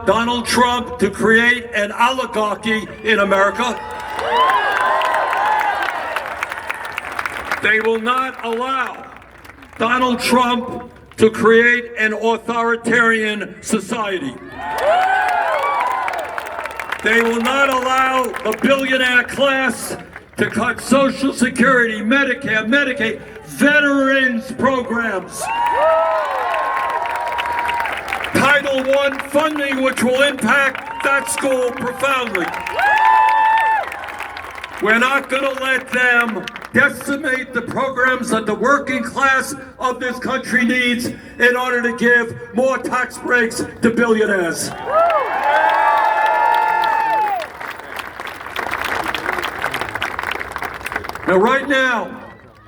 Donald Trump to create an oligarchy in America. They will not allow Donald Trump to create an authoritarian society. They will not allow the billionaire class to cut Social Security, Medicare, Medicaid, veterans programs, Title I funding, which will impact that school profoundly. We're not going to let them decimate the programs that the working class of this country needs in order to give more tax breaks to billionaires. Now,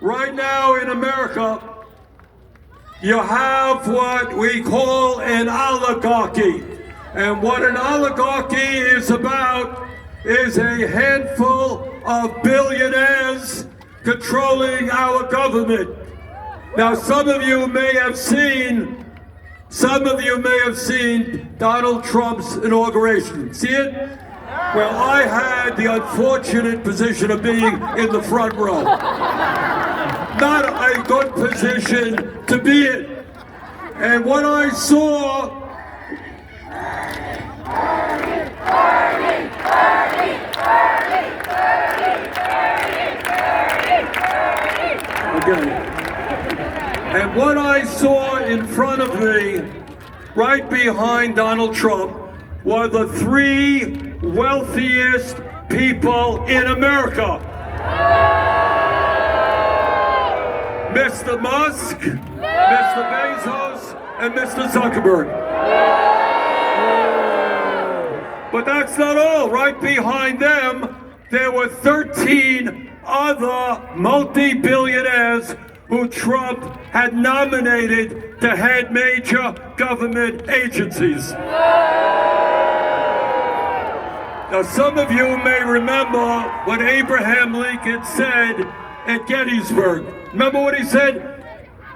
right now in America, you have what we call an oligarchy. And what an oligarchy is about is a handful of billionaires controlling our government. Now, some of you may have seen Donald Trump's inauguration. See it? Well, I had the unfortunate position of being in the front row. Not a good position to be in. And what I saw... And what I saw in front of me, right behind Donald Trump, were the three wealthiest people in America. Mr. Musk, Mr. Bezos, and Mr. Zuckerberg. But that's not all. Right behind them, there were 13 other multi-billionaires who Trump had nominated to head major government agencies. Now, some of you may remember what Abraham Lincoln said at Gettysburg. Remember what he said?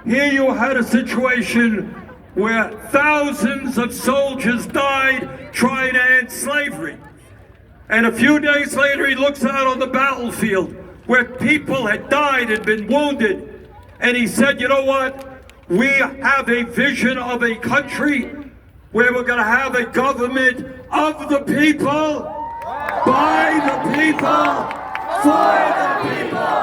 Here you had a situation where thousands of soldiers died trying to end slavery. And a few days later, he looks out on the battlefield where people had died and been wounded. And he said, you know what? We have a vision of a country where we're going to have a government of the people, by the people, for the people.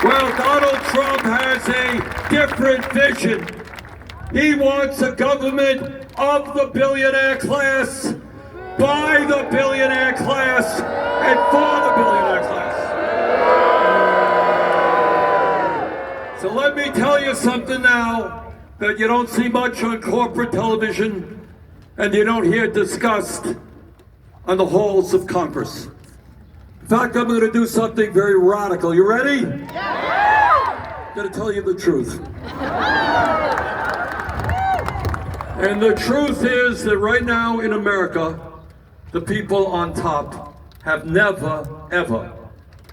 Well, Donald Trump has a different vision. He wants a government of the billionaire class, by the billionaire class, and for the billionaire class. So let me tell you something now that you don't see much on corporate television and you don't hear discussed on the halls of Congress. In fact, I'm going to do something very radical. You ready? Yeah. I'm going to tell you the truth. And the truth is that right now in America, the people on top have never, ever,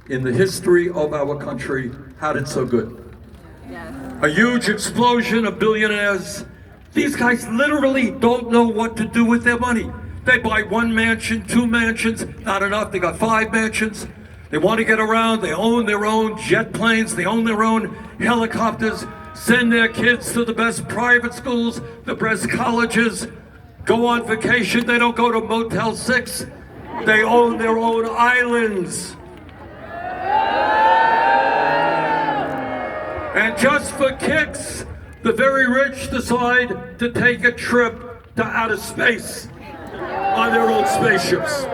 in the history of our country, had it so good. Yes. A huge explosion of billionaires. These guys literally don't know what to do with their money. They buy one mansion, two mansions, not enough, they got 5 mansions. They want to get around, they own their own jet planes, they own their own helicopters, send their kids to the best private schools, the best colleges, go on vacation, they don't go to Motel 6, they own their own islands. And just for kicks, the very rich decide to take a trip to outer space on their own spaceships.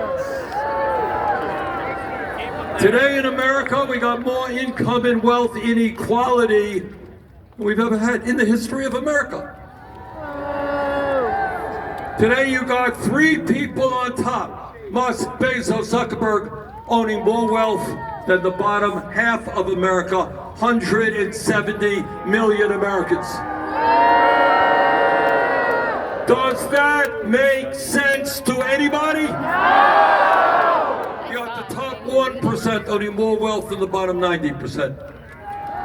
Today in America, we got more income and wealth inequality than we've ever had in the history of America. Today you got 3 people on top, Musk, Bezos, Zuckerberg, owning more wealth than the bottom half of America, 170 million Americans. Does that make sense to anybody? No! You got the top 1% owning more wealth than the bottom 90%.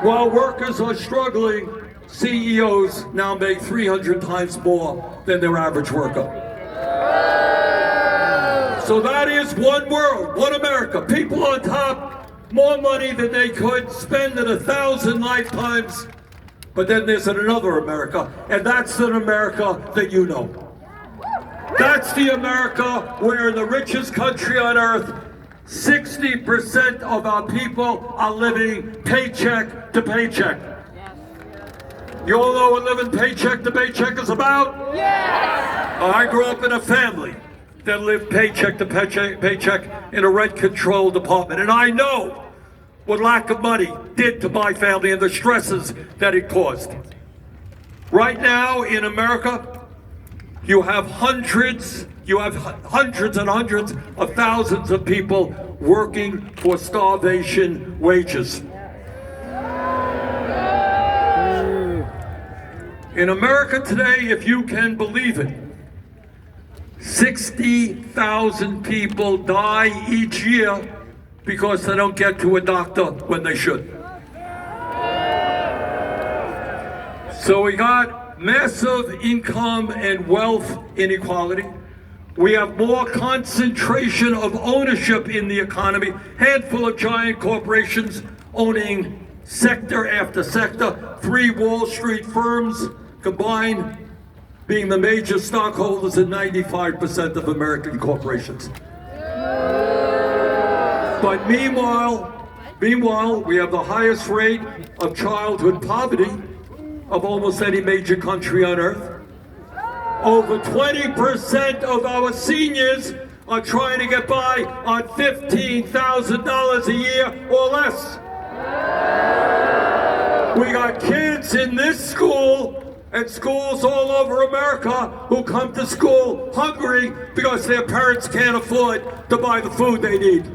While workers are struggling, CEOs now make 300 times more than their average worker. So that is one world, one America. People on top, more money than they could spend in 1,000 lifetimes. But then there's another America, and that's an America that you know. That's the America where in the richest country on earth, 60% of our people are living paycheck to paycheck. You all know what living paycheck to paycheck is about? Yes! I grew up in a family that lived paycheck to paycheck in a rent-controlled apartment, and I know what lack of money did to my family and the stresses that it caused. Right now in America, you have hundreds and hundreds of thousands of people working for starvation wages. In America today, if you can believe it, 60,000 people die each year because they don't get to a doctor when they should. So we got massive income and wealth inequality. We have more concentration of ownership in the economy, handful of giant corporations owning sector after sector, 3 Wall Street firms combined being the major stockholders in 95% of American corporations. But meanwhile, we have the highest rate of childhood poverty of almost any major country on earth. Over 20% of our seniors are trying to get by on $15,000 a year or less. We got kids in this school and schools all over America who come to school hungry because their parents can't afford to buy the food they need.